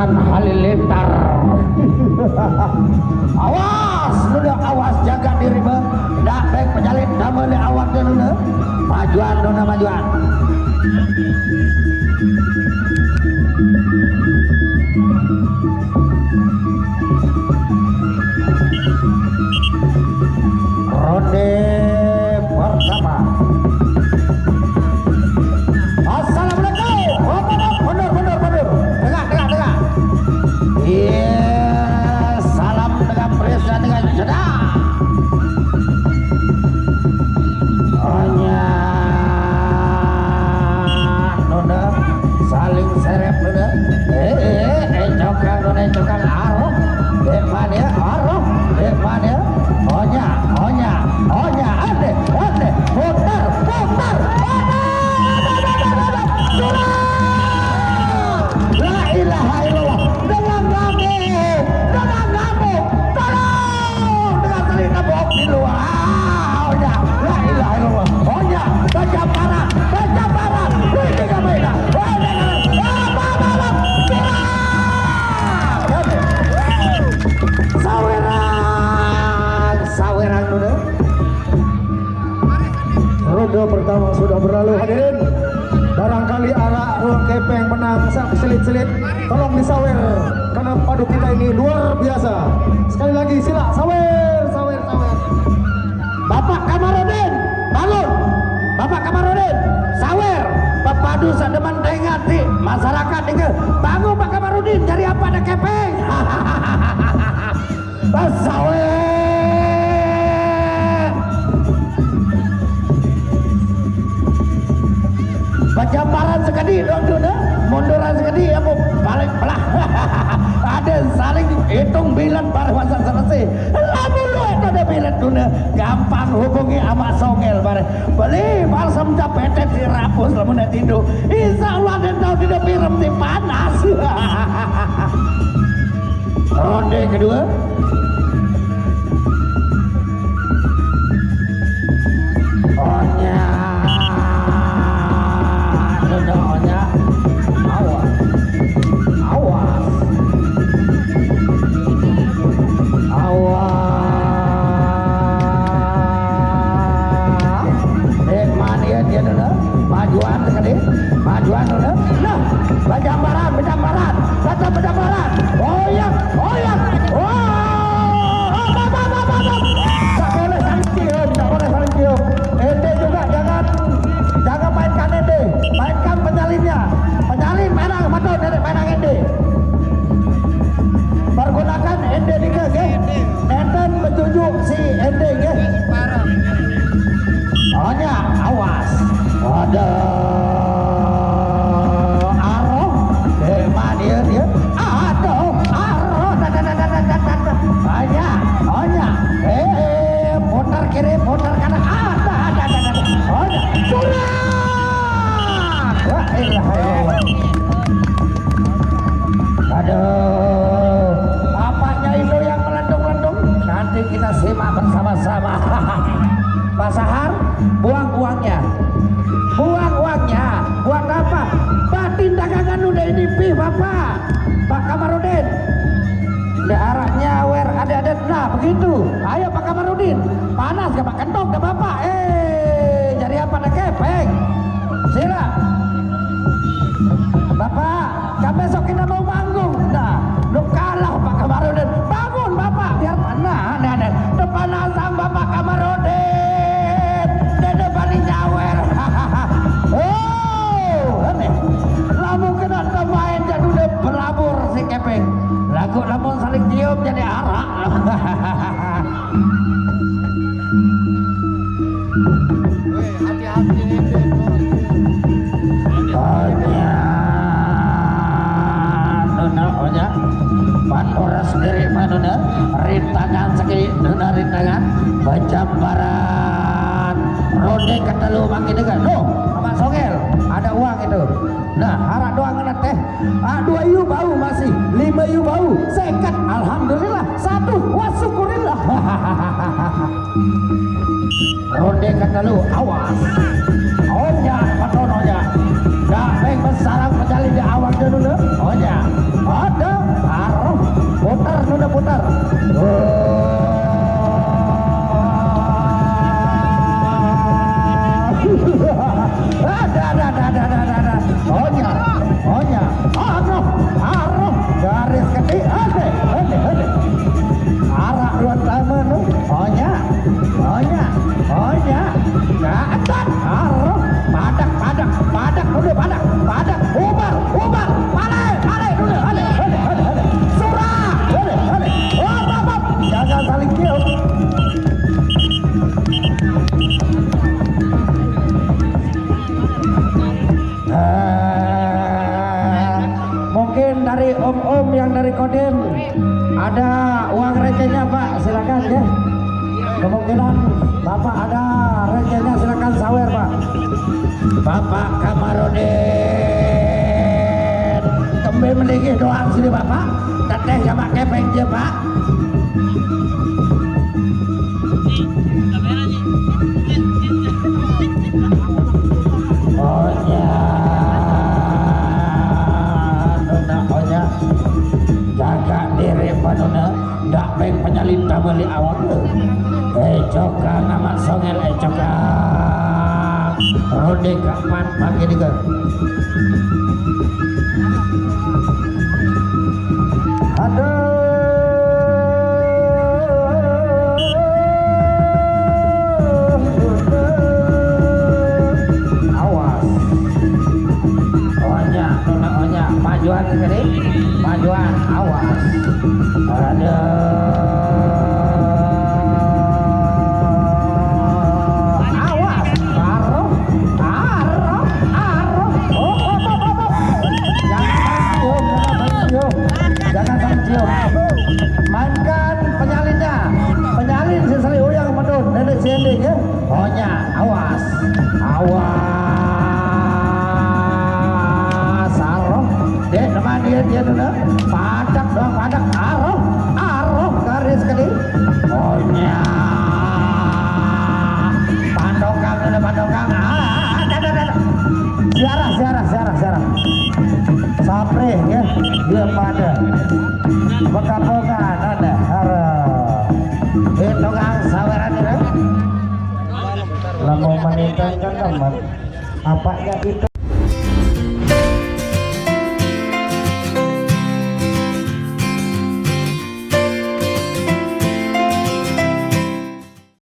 Sultan Halilintar. Awas, nuna awas, jaga diri be. Dak baik pejalin nama le awak teh nuna. Majuan nuna majuan. Ronde pertama. Assalamualaikum. Mundur. Tengah. Iya, salam dengan presnya dengan sedang. Hanya nona saling serep nona. Cokang aroh. Dek mana aroh? Dek mana? Onya. Ade. Putar. La ilaha illallah. Dengan kami. Tolong. Dengan saling nabok di luar. Onya. La ilaha illallah. Onya. Baca parah. Ini kamera. Sawerang dulu. Ronde pertama sudah berlalu hadirin. Barangkali arah ruang kepeng menang sak selit-selit. Tolong disawer karena padu kita ini luar biasa. Sekali lagi sila sawer. Bapak Kamarudin, bangun. Bapak Kamarudin, sawer. Pepadu sademan dengati masyarakat ini. Bangun Pak Kamarudin, cari apa ada kepeng? Sawer. Pajambaran sekali dong munduran sekali ya mau balik belah. Ada saling hitung bilan pada masa selesai. Lalu lu itu ada bilan dulu gampang hubungi sama songel bare. Beli balsam capetet si rapus lamun tidur. Insya Allah dan tahu tidak pirem di panas. Ronde kedua. Majuan udah. Nah, Pejambaran. Oyak. Tak boleh saling cium. Ente juga jangan mainkan ente. Mainkan penyalinnya. Penyalin menang, betul nenek menang ente. Pergunakan ente juga, ente menunjuk si ente, Onya, awas. Ada aroh, dia. Aduh, aroh, Onya. Putar kiri, putar kanan. Ada. Onya, curang. Aduh, apanya itu yang melendung-lendung? Nanti kita simak bersama-sama. Pak Sahar, buang uangnya. Buat apa? Batin dagangan udah ini pih Bapak. Pak Kamarudin. Daerahnya wer ada. Nah begitu. Ayo Pak Kamarudin. Panas gak Pak Kentong gak Bapak? Jadi apa ada kepeng? Sila. Bapak, kan besok kita mau manggung. Nah, lu kalah Pak Kamarudin. Bangun Bapak biar mana? Depan asam Bapak Kamarudin. Depan nyawer. Lamun kena main jadi udah berlabur si kepeng. Lagu lamun saling cium jadi arak. Hati-hati ini. Onya. Pandora sendiri mana? Rintangan segi rintangan. Pejambaran. Ronde ketelu makin dekat. No, sama songel. Ada uang itu. Nah, harap doang teh. 2 yu bau masih, 5 yu bau. Sekat, alhamdulillah. 1, wasyukurillah. Ronde ketelu, awas. Onya, patononya. Dah baik besarang menjalin di awal dulu. Onya, ada. rekenya Pak, silakan ya. Kemungkinan Bapak ada rekenya, silakan sawer Pak. Bapak Kamarudin tembe meninggi doang sini Bapak. Teteh sama kepeng aja Pak. Jaga diri panuna dak peng penyalin tabeli awak coka nama songel coka rode kapan pagi diga awas onya majuan sekali majuan awas awas aroh jangan cium mainkan penyalinnya penyalin sesali uyang medun nenek sending ya onya awas dek nama dia dulu padak doang padak aroh garis kali ohnya pandokang ada siarah sapre ya dia pada bekapokan ada itu kang saweran ini lamu menitangkan teman apanya itu